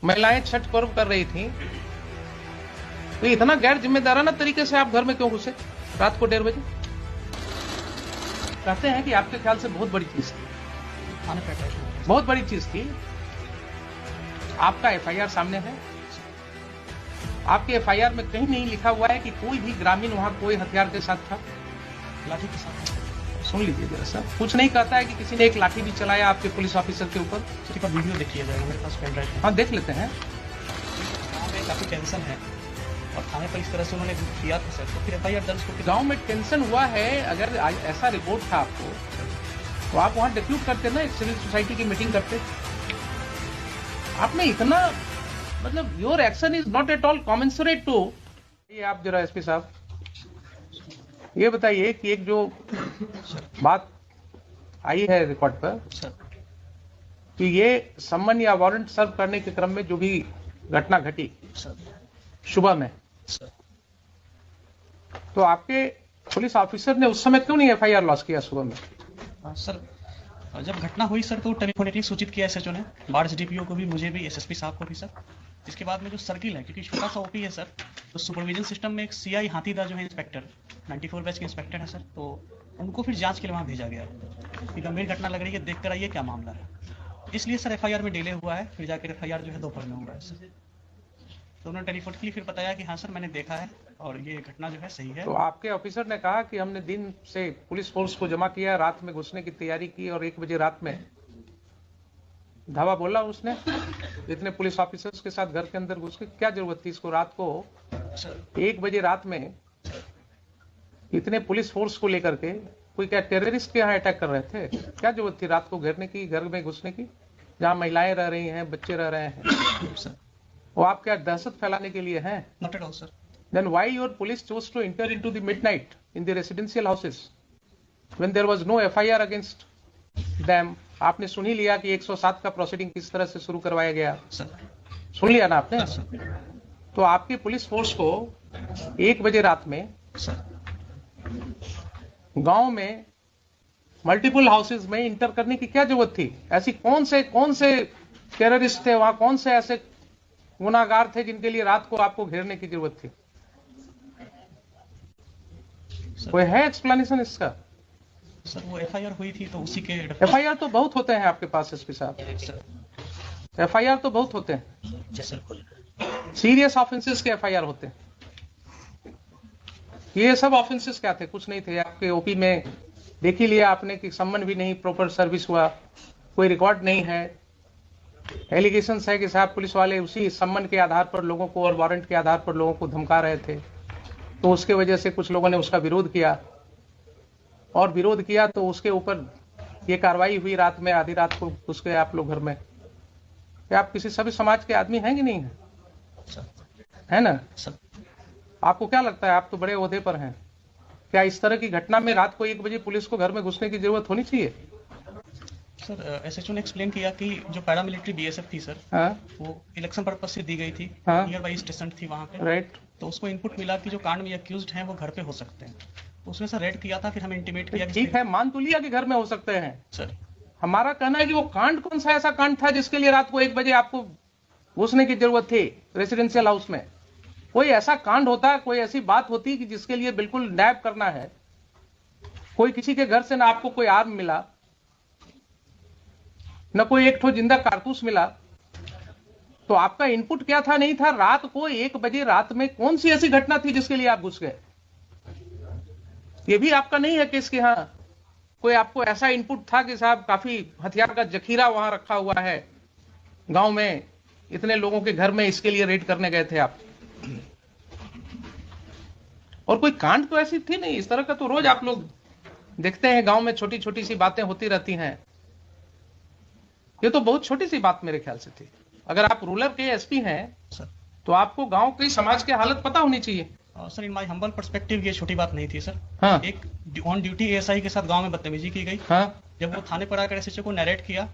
महिलाएं छठ पर्व कर रही थी, तो इतना गैर जिम्मेदाराना तरीके से आप घर में क्यों घुसे रात को 1:30 बजे? कहते हैं कि आपके ख्याल से बहुत बड़ी चीज थी, बहुत बड़ी चीज थी। आपका एफआईआर सामने है, आपके एफआईआर में कहीं नहीं लिखा हुआ है कि कोई भी ग्रामीण वहां कोई हथियार के साथ था, लाठी के साथ। सुन लीजिए जरा सा, कुछ नहीं कहता है कि किसी ने एक लाठी भी चलाया आपके पुलिस ऑफिसर के ऊपर। सिर्फ वीडियो देखिए जाएगा, मेरे पास पेन ड्राइव है। हाँ देख लेते हैं। गाँव में काफी टेंशन है और थाने पर इस तरह से उन्होंने किया था सर, तो फिर एफआईआर दर्ज करके गांव में टेंशन हुआ है, अगर ऐसा रिपोर्ट था आपको तो आप वहां डिफ्यूट करते ना, एक सिविल सोसाइटी की मीटिंग करते। आपने इतना मतलब your action is not at all commensurate to. ये आप जरा एसपी साहब ये बताइए कि एक जो बात आई है रिकॉर्ड पर सर, कि ये सम्मन या वारंट सर्व करने के क्रम में जो भी घटना घटी सर, सुबह में, सर, तो आपके पुलिस ऑफिसर ने उस समय क्यों नहीं एफआईआर लॉन्च किया सुबह में? सर जब घटना हुई सर तो टेलीफोनेटली सूचित किया एसएचओ ने, बाढ़ डीपीओ को भी, मुझे भी, एसएसपी साहब को भी सर। इसके बाद में जो सर्किल है, क्योंकि छोटा सा ओपी है सर, तो सुपरविजन सिस्टम में एक सीआई हाथीदा जो है इंस्पेक्टर 94 बैच के इंस्पेक्टर है सर, तो उनको फिर जांच के लिए वहाँ भेजा गया कि गंभीर घटना लग रही है, देख कर आइए क्या मामला है। इसलिए सर एफआईआर में डिले हुआ है, फिर जाकर एफआईआर जो है दोपहर में हुआ है सर। तो उन्होंने टेलीफोनिकली फिर बताया कि हाँ सर मैंने देखा है और ये घटना जो है सही है। तो आपके ऑफिसर ने कहा कि हमने दिन से पुलिस फोर्स को जमा किया, रात में घुसने की तैयारी की और 1 बजे रात में धावा बोला उसने इतने पुलिस ऑफिसर्स के साथ घर के अंदर घुस के? क्या जरूरत थी इसको रात को 1 बजे रात में इतने पुलिस फोर्स को लेकर के? कोई क्या टेररिस्ट के यहाँ अटैक कर रहे थे? क्या जरूरत थी रात को घेरने की, घर में घुसने की, जहाँ महिलाएं रह रही हैं, बच्चे रह रहे हैं? वो आप क्या दहशत फैलाने के लिए हैं? Not at all sir. Then why your police chose to enter into the midnight in the residential houses when there was no FIR against them? आपने सुन ही लिया कि 107 का प्रोसीडिंग किस तरह से शुरू करवाया गया, सुन लिया ना आपने? तो आपकी पुलिस फोर्स को 1 बजे रात में गांव में मल्टीपल हाउसेज में इंटर करने की क्या जरूरत थी? ऐसी कौन से टेररिस्ट थे वहां, कौन से ऐसे गुनाहगार थे जिनके लिए रात को आपको घेरने की जरूरत थी? कोई है एक्सप्लेनेशन इसका? सर वो एफआईआर हुई थी तो उसी के एफआईआर तो बहुत होते हैं आपके पास एसपी साहब, एफआईआर तो बहुत होते हैं, सीरियस ऑफेंसेस के एफआईआर होते हैं। ये सब ऑफेंसेस क्या थे? कुछ नहीं थे। आपके ओपी में देख ही लिया आपने कि सम्मन भी नहीं, प्रॉपर सर्विस हुआ, कोई रिकॉर्ड नहीं है। एलिगेशंस है कि साहब पुलिस वाले उसी सम्मन के आधार पर लोगों को और वारंट के आधार पर लोगों को धमका रहे थे, तो उसके वजह से कुछ लोगों ने उसका विरोध किया और विरोध किया तो उसके ऊपर ये कार्रवाई हुई रात में, आधी रात को घुस गए आप लोग घर में। क्या आप किसी सभी समाज के आदमी हैं कि नहीं है? है ना? आपको क्या लगता है, आप तो बड़े ओहदे पर हैं, क्या इस तरह की घटना में रात को 1 बजे पुलिस को घर में घुसने की जरूरत होनी चाहिए? सर एसएचओ ने एक्सप्लेन किया कि जो पैरामिलिट्री बीएसएफ थी सर, वो इलेक्शन पर्पस से दी गई थी, नियर बाई स्टेशन थी वहां पे, राइट। तो उसको इनपुट मिला कि जो कांड में अक्यूज्ड हैं वो घर पे हो सकते हैं, तो उसने सर रेड किया था, फिर हमें इंटीमेट किया। ठीक है, मान तो लिया कि घर में हो सकते हैं सर। हमारा कहना है कि वो कांड कौन सा ऐसा कांड था जिसके लिए रात को 1 बजे आपको घुसने की जरूरत थी रेसिडेंशियल हाउस में? कोई ऐसा कांड होता, कोई ऐसी बात होती कि जिसके लिए बिल्कुल नैब करना है, कोई किसी के घर से ना आपको कोई आर्म मिला, न कोई एक ठो जिंदा कारतूस मिला, तो आपका इनपुट क्या था? नहीं था। रात को 1 बजे रात में कौन सी ऐसी घटना थी जिसके लिए आप घुस गए? ये भी आपका नहीं है केस कि हाँ कोई आपको ऐसा इनपुट था कि साहब काफी हथियार का जखीरा वहां रखा हुआ है गांव में, इतने लोगों के घर में, इसके लिए रेड करने गए थे आप? और कोई कांड तो ऐसी थी नहीं। इस तरह का तो रोज आप लोग देखते हैं गांव में, छोटी छोटी सी बातें होती रहती हैं। ये तो बहुत छोटी सी बात मेरे ख्याल से थी। अगर आप रूरल के एसपी हैं सर, तो आपको गांव की समाज की हालत पता होनी चाहिए। Sir in my humble perspective ये छोटी बात नहीं थी सर। हाँ। एक ऑन ड्यूटी एएसआई के साथ गांव में बदतमीजी की गई। हाँ। जब वो थाने पर आकर एसएचओ को नरेट किया,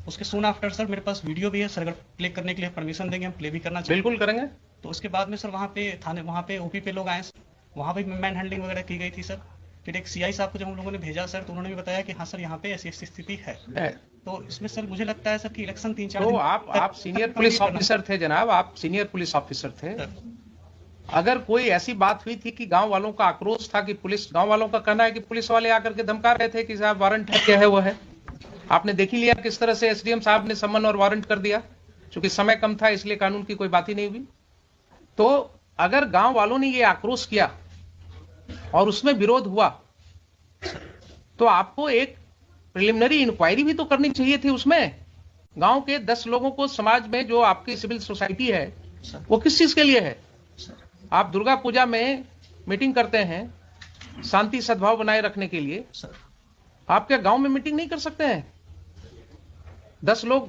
उसके सून आफ्टर सर मेरे पास वीडियो भी है सर, अगर प्ले करने के लिए परमिशन देंगे हम प्ले भी करना चाहिए। बिल्कुल करेंगे। तो उसके बाद में सर वहाँ पे ओपी पे लोग आए, वहाँ पे मैन हैंडलिंग वगैरह की गई थी सर। फिर एक सीआई साहब को जब हम लोगों ने भेजा सर, तो उन्होंने भी बताया कि हाँ सर यहाँ पे ऐसी स्थिति है। तो इसमें सर मुझे लगता है सर कि इलेक्शन 3-4 तो दिन आप सीनियर पुलिस ऑफिसर थे जनाब, आप सीनियर पुलिस ऑफिसर थे। अगर कोई ऐसी बात हुई थी कि गांव वालों का आक्रोश था कि पुलिस, गांव वालों का कहना है कि पुलिस वाले आकर के धमका रहे थे कि साहब वारंट है, क्या है वो है, आपने देख ही लिया किस तरह से एसडीएम साहब ने समन और वारंट कर दिया, क्योंकि समय कम था इसलिए कानून की कोई बात ही नहीं हुई। तो अगर गांव वालों ने ये आक्रोश किया और उसमें विरोध हुआ तो आपको एक प्रिलिमिनरी इंक्वायरी भी तो करनी चाहिए थी। उसमें गांव के 10 लोगों को, समाज में जो आपकी सिविल सोसाइटी है वो किस चीज के लिए है। आप दुर्गा पूजा में मीटिंग करते हैं शांति सद्भाव बनाए रखने के लिए, आप क्या गांव में मीटिंग नहीं कर सकते हैं? 10 लोग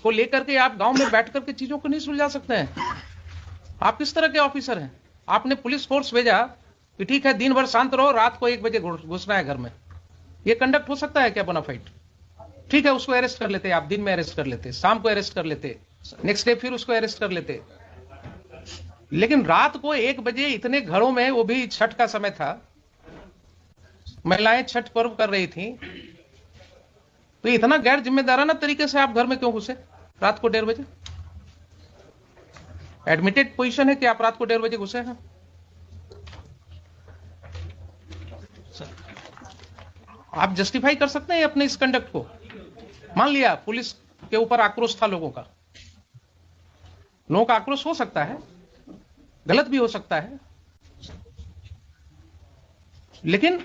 को लेकर के आप गांव में बैठ करके चीजों को नहीं सुलझा सकते हैं? आप किस तरह के ऑफिसर हैं? आपने पुलिस फोर्स भेजा कि ठीक है दिन भर शांत रहो, रात को 1 बजे घुसना है घर में। ये कंडक्ट हो सकता है क्या बोनाफाइड? ठीक है, उसको अरेस्ट कर लेते, आप दिन में अरेस्ट कर लेते, शाम को अरेस्ट कर लेते, नेक्स्ट डे फिर उसको अरेस्ट कर लेते। लेकिन रात को 1 बजे इतने घरों में, वो भी छठ का समय था, महिलाएं छठ पर्व कर रही थी, तो इतना गैर जिम्मेदाराना तरीके से आप घर में क्यों घुसे रात को 1:30 बजे? एडमिटेड पोजीशन है कि आप रात को 1:30 बजे घुसे हैं। आप जस्टिफाई कर सकते हैं अपने इस कंडक्ट को? मान लिया पुलिस के ऊपर आक्रोश था लोगों का, लोगों का आक्रोश हो सकता है, गलत भी हो सकता है, लेकिन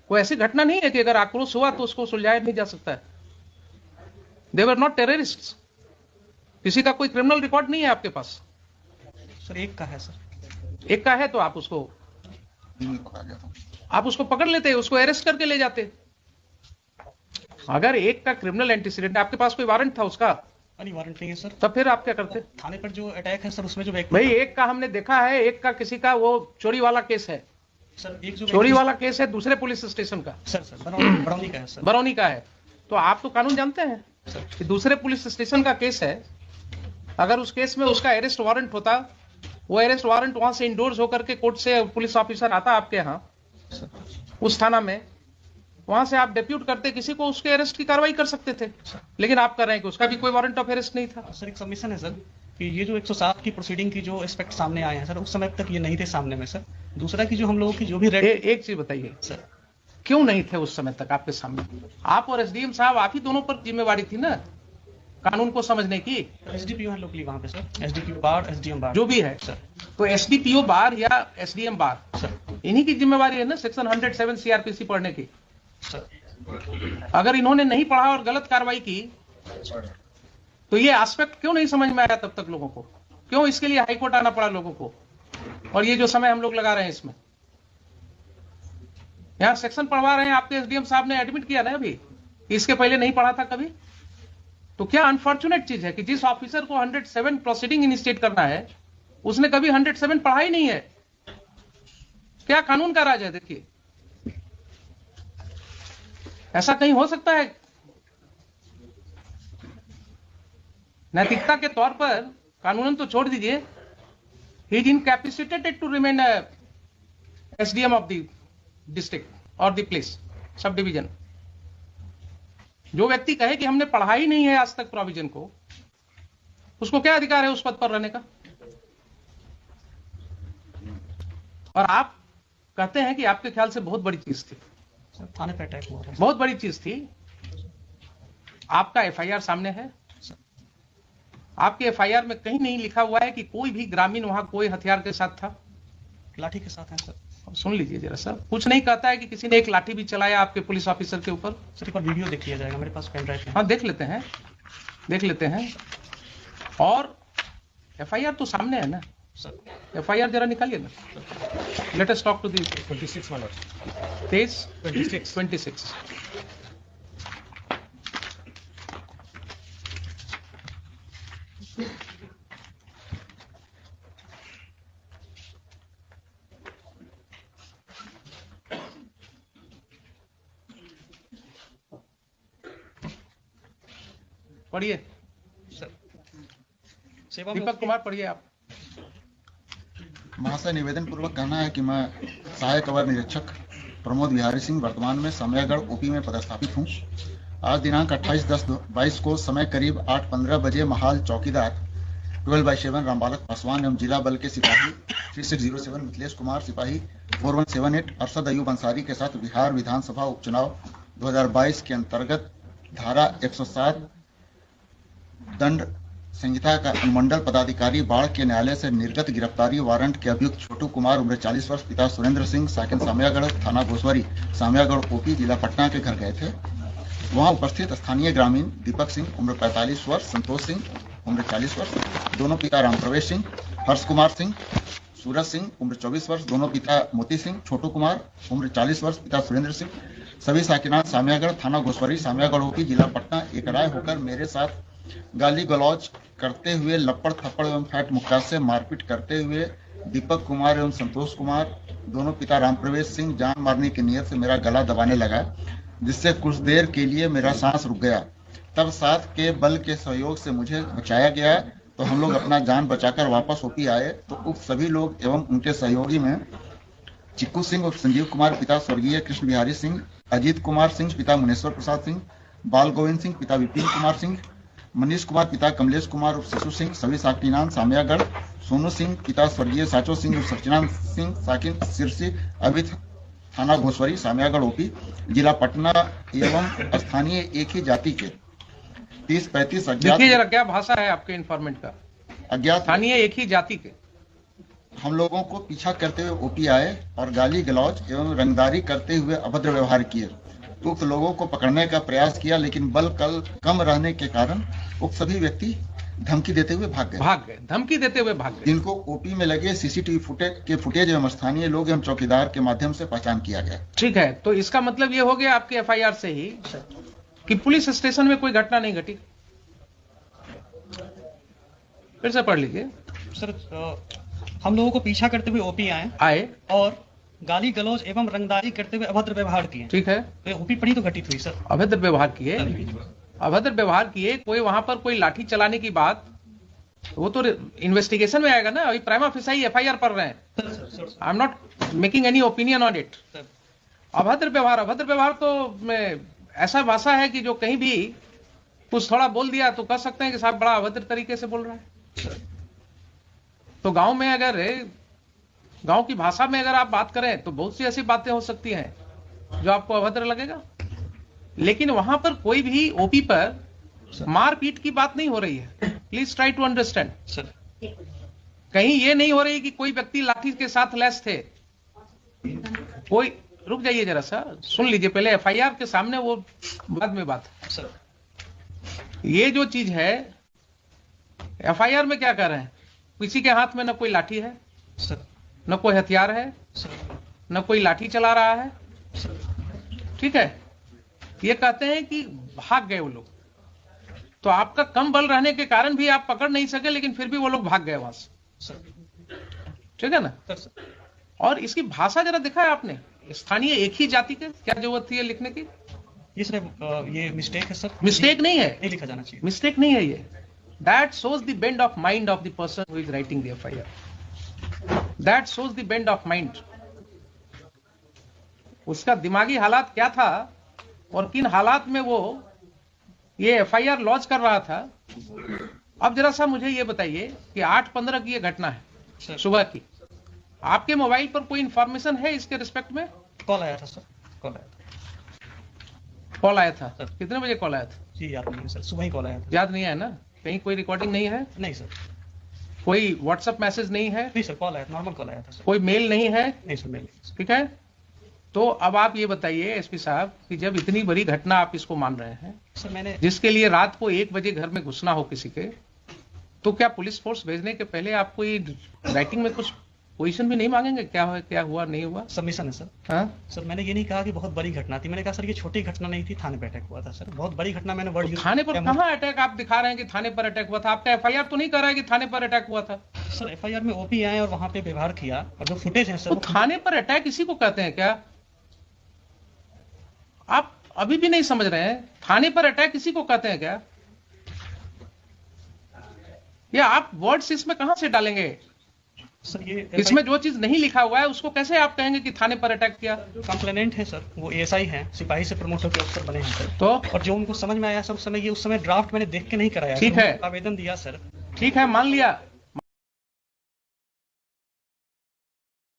कोई ऐसी घटना नहीं है कि अगर आक्रोश हुआ तो उसको सुलझाया नहीं जा सकता है। दे वर नॉट टेररिस्ट्स। किसी का कोई क्रिमिनल रिकॉर्ड नहीं है आपके पास। सर एक का है सर। एक का है तो आप उसको पकड़ लेते, उसको अरेस्ट करके ले जाते। अगर एक का क्रिमिनल एंटीसीडेंट, आपके पास कोई वारंट था उसका? नहीं, वारंट नहीं है सर। तब फिर आप क्या करते? थाने पर जो अटैक है सर, उसमें जो व्यक्ति, भाई एक का हमने देखा है, एक का किसी का वो चोरी वाला केस है सर, एक जो चोरी वाला केस है दूसरे पुलिस स्टेशन का, सर बरौनी का है सर। बरौनी का है। तो आप तो कानून जानते हैं कि दूसरे पुलिस स्टेशन का केस है, अगर उस केस में उसका अरेस्ट वारंट होता, वो अरेस्ट वारंट वहां से इंडोर्स होकर के कोर्ट से पुलिस ऑफिसर आता आपके यहाँ उस थाना में, वहां से आप डेप्यूट करते किसी को, उसके अरेस्ट की कार्रवाई कर सकते थे। लेकिन आप कर रहे हैं कि उसका भी कोई वारंट ऑफ अरेस्ट नहीं था। सर एक सबमिशन है सर कि ये जो 107 की प्रोसीडिंग की जो एस्पेक्ट सामने आए हैं सर, उस समय तक ये नहीं थे सामने में सर। दूसरा की जो हम लोगों की जो भी एक चीज बताइए सर, क्यों नहीं थे उस समय तक आपके सामने? आप और एसडीएम साहब, आप ही दोनों पर जिम्मेवारी थी ना कानून को समझने की। एसडीपीओ है लोकली वहाँ पे सर, एसडीपीओ बार, एसडीएम बार जो भी है सर। तो एसडीपीओ बार या एसडीएम बार सर, इन्हीं की जिम्मेवारी है ना सेक्शन 107 सीआरपीसी पढ़ने की सर। अगर इन्होंने नहीं पढ़ा और गलत कार्रवाई की तो ये एस्पेक्ट क्यों नहीं समझ में आया तब तक लोगों को? क्यों इसके लिए हाईकोर्ट आना पड़ा लोगों को? और ये जो समय हम लोग लगा रहे हैं इसमें, यहां सेक्शन पढ़वा रहे हैं, आपके एसडीएम साहब ने एडमिट किया ना अभी, इसके पहले नहीं पढ़ा था कभी। तो क्या अनफॉर्चुनेट चीज है कि जिस ऑफिसर को 107 प्रोसीडिंग इनिशिएट करना है उसने कभी 107 पढ़ा ही नहीं है। क्या कानून का राज है? देखिए, ऐसा कहीं हो सकता है? नैतिकता के तौर पर कानूनन तो छोड़ दीजिए, he is incapacitated to remain SDM of the district और द प्लेस सब डिवीजन। जो व्यक्ति कहे कि हमने पढ़ा ही नहीं है आज तक प्रोविजन को, उसको क्या अधिकार है उस पद पर रहने का? और आप कहते हैं कि आपके ख्याल से बहुत बड़ी चीज थी, थाने पे अटैक हुआ था, बहुत बड़ी चीज थी। आपका एफआईआर सामने है, आपके एफआईआर में कहीं नहीं लिखा हुआ है कि कोई भी ग्रामीण वहां कोई हथियार के साथ था। लाठी के साथ है सर। सुन लीजिए जरा सर, कुछ नहीं कहता है कि किसी ने एक लाठी भी चलाया आपके पुलिस ऑफिसर के ऊपर। सर एक बार वीडियो देख लिया जाएगा, मेरे पास पेन ड्राइव है। हाँ देख लेते हैं। और एफआईआर तो सामने है ना सर, एफआईआर जरा निकालिए ना। Let us talk to the 26 वाला 26 पढ़िए सर सेवा दीपक कुमार, पढ़िए आप। महाशय, निवेदन पूर्वक कहना है कि मैं सहायक अवर निरीक्षक प्रमोद बिहारी सिंह वर्तमान में समयगढ़ ओपी में पदस्थापित हूं। आज दिनांक 28/10/22 को समय करीब 8:15 बजे महाल चौकीदार 12/7 रामबालक पासवान एवं जिला बल के सिपाही 3607 मिथिलेश कुमार सिपाही 4178 अरशद अयूब अंसारी के साथ बिहार विधानसभा उपचुनाव 2022 के अंतर्गत धारा 107 दंड संहिता का अनुमंडल पदाधिकारी बाढ़ के न्यायालय से निर्गत गिरफ्तारी वारंट के अभियुक्त छोटू कुमार उम्र 40 वर्ष पिता सुरेंद्र सिंह साकिन सामियागढ़ थाना घोसवरी सामियागढ़ ओपी जिला पटना के घर गए थे। वहां उपस्थित स्थानीय ग्रामीण दीपक सिंह उम्र 45 वर्ष, संतोष सिंह उम्र 40 वर्ष, दोनों पिता राम प्रवेश सिंह, हर्ष कुमार सिंह, सूरज सिंह उम्र 24 वर्ष, दोनों पिता मोती सिंह, छोटू कुमार उम्र 40 वर्ष, पिता सुरेंद्र सिंह, सभी साकिनान सामियागढ़ थाना घोसवरी सामियागढ़ ओपी जिला पटना एकराय होकर मेरे साथ गाली गलौज करते हुए लपड़ थप्पड़ एवं फैट मुक्का से मारपीट करते हुए दीपक कुमार एवं संतोष कुमार दोनों पिता राम प्रवेश सिंह जान मारने की नीयत से मेरा गला दबाने लगा, जिससे कुछ देर के लिए मेरा सांस रुक गया। तब साथ के बल के सहयोग से मुझे बचाया गया तो हम लोग अपना जान बचाकर वापस ओपी आए तो उप सभी लोग एवं उनके सहयोगी में चिक्कू सिंह और संजीव कुमार पिता स्वर्गीय कृष्ण बिहारी सिंह, अजीत कुमार सिंह पिता मुनेश्वर प्रसाद सिंह, बाल गोविंद सिंह पिता विपिन कुमार सिंह, मनीष कुमार पिता कमलेश कुमार उर्फ शिशु सिंह सभी साकिनान सामियागढ़, सोनू सिंह पिता स्वर्गीय साचो सिंह उर्फ सचिनान सिंह साकिन सिरसी अभी थाना घोसवरी सामियागढ़ ओपी जिला पटना एवं स्थानीय एक ही जाति के 30-35 अज्ञात। देखिए जरा क्या भाषा है आपके इन्फॉर्मेंट का, अज्ञात स्थानीय एक ही जाति के हम लोगों को पीछा करते हुए ओपी आए और गाली गलौज एवं रंगदारी करते हुए अभद्र व्यवहार किए। उक्त लोगों को पकड़ने का प्रयास किया लेकिन बल कल कम रहने के कारण उक्त सभी व्यक्ति धमकी देते हुए भाग गए, धमकी देते हुए भाग गए। जिनको ओपी में लगे सीसीटीवी फुटेज एवं स्थानीय लोग एवं चौकीदार के माध्यम से पहचान किया गया। ठीक है, तो इसका मतलब ये हो गया आपके एफआईआर से ही कि पुलिस स्टेशन में कोई घटना नहीं घटी। फिर से पढ़ लीजिए सर। हम लोगों को पीछा करते हुए ओपी आए और गाली गलौज एवं रंगदारी करते हुए अभद्र व्यवहार किए। ठीक है, तो ओपी पड़ी तो घटित हुई सर। अभद्र व्यवहार किए कोई वहां पर कोई लाठी चलाने की बात, वो तो इन्वेस्टिगेशन में आएगा ना। अभी प्राइमा फेसाई एफआईआर पढ़ रहे हैं। I am not making any opinion on it. अभद्र व्यवहार तो ऐसा भाषा है कि जो कहीं भी कुछ थोड़ा बोल दिया तो कह सकते हैं कि साहब बड़ा अभद्र तरीके से बोल रहा है। तो गांव की भाषा में अगर आप बात करें तो बहुत सी ऐसी बातें हो सकती हैं जो आपको अभद्र लगेगा, लेकिन वहां पर कोई भी ओपी पर मारपीट की बात नहीं हो रही है। Please try to understand sir. कहीं ये नहीं हो रही कि कोई व्यक्ति लाठी के साथ लैस थे। कोई रुक जाइए जरा सा, सुन लीजिए पहले एफआईआर के सामने, वो बाद में बात सर। ये जो चीज है एफआईआर में क्या कर रहे हैं, किसी के हाथ में न कोई लाठी है सर, न कोई हथियार है सर, न कोई लाठी चला रहा है सर। ठीक है, ये कहते हैं कि भाग गए वो लोग। तो आपका कम बल रहने के कारण भी आप पकड़ नहीं सके, लेकिन फिर भी वो लोग भाग गए वहां से। ठीक है ना सर। और इसकी भाषा जरा देखा है आपने, स्थानीय एक ही जाति के, क्या जरूरत थी लिखने की? ये सर ये मिस्टेक है सर। मिस्टेक नहीं है, नहीं लिखा जाना चाहिए। मिस्टेक नहीं है ये। That shows the bend of mind of the person who is writing the FIR. That shows the bend of mind. उसका दिमागी हालात क्या था और किन हालात में वो ये FIR लॉन्च कर रहा था। अब जरा सा मुझे ये बताइए कि 8:15 की ये घटना है सुबह की, आपके मोबाइल पर कोई इंफॉर्मेशन है इसके रिस्पेक्ट में? कॉल आया था सर, कॉल आया था सर। कितने बजे कॉल आया था? जी याद नहीं है सर, सुबह ही कॉल आया था। याद नहीं है ना? कहीं कोई रिकॉर्डिंग नहीं है? नहीं सर। कोई व्हाट्सएप मैसेज नहीं है? नहीं सर, कॉल आया, नॉर्मल कॉल आया था सर। कोई मेल नहीं है? नहीं सर, मेल नहीं। ठीक है, तो अब आप ये बताइए एसपी साहब कि जब इतनी बड़ी घटना आप इसको मान रहे हैं सर, मैंने जिसके लिए रात को 1 बजे घर में घुसना हो किसी के, तो क्या पुलिस फोर्स भेजने के पहले आपको ये राइटिंग में कुछ पोजीशन भी नहीं मांगेंगे, क्या हुआ नहीं हुआ? सबमिशन है सर। हाँ सर, मैंने ये नहीं कहा कि बहुत बड़ी घटना थी, मैंने कहा सर ये छोटी घटना नहीं थी, थाने पे अटैक हुआ था सर। बहुत बड़ी घटना मैंने वर्ड यूज। थाने पर कहाँ अटैक आप दिखा रहे हैं कि थाने पर अटैक हुआ था? आपका एफआईआर तो नहीं कर रहा है कि थाने पर अटैक हुआ था? सर एफआईआर में ओपी आए और वहां पे व्यवहार किया, और जो फुटेज है सर, तो थाने पर अटैक इसी को कहते हैं क्या? आप अभी भी नहीं समझ रहे हैं? थाने पर अटैक इसी को कहते हैं क्या? या आप वर्ड्स इसमें कहां से डालेंगे? सर ये इसमें जो चीज नहीं लिखा हुआ है उसको कैसे आप कहेंगे कि थाने पर अटैक किया? कंप्लेनेंट है सर, वो एएसआई हैं, सिपाही से प्रमोट होकर अफसर बने हैं सर। तो और जो उनको समझ में आया सब समय, ये उस समय ड्राफ्ट मैंने देख के नहीं कराया, ठीक है। आवेदन दिया सर। ठीक है, मान लिया,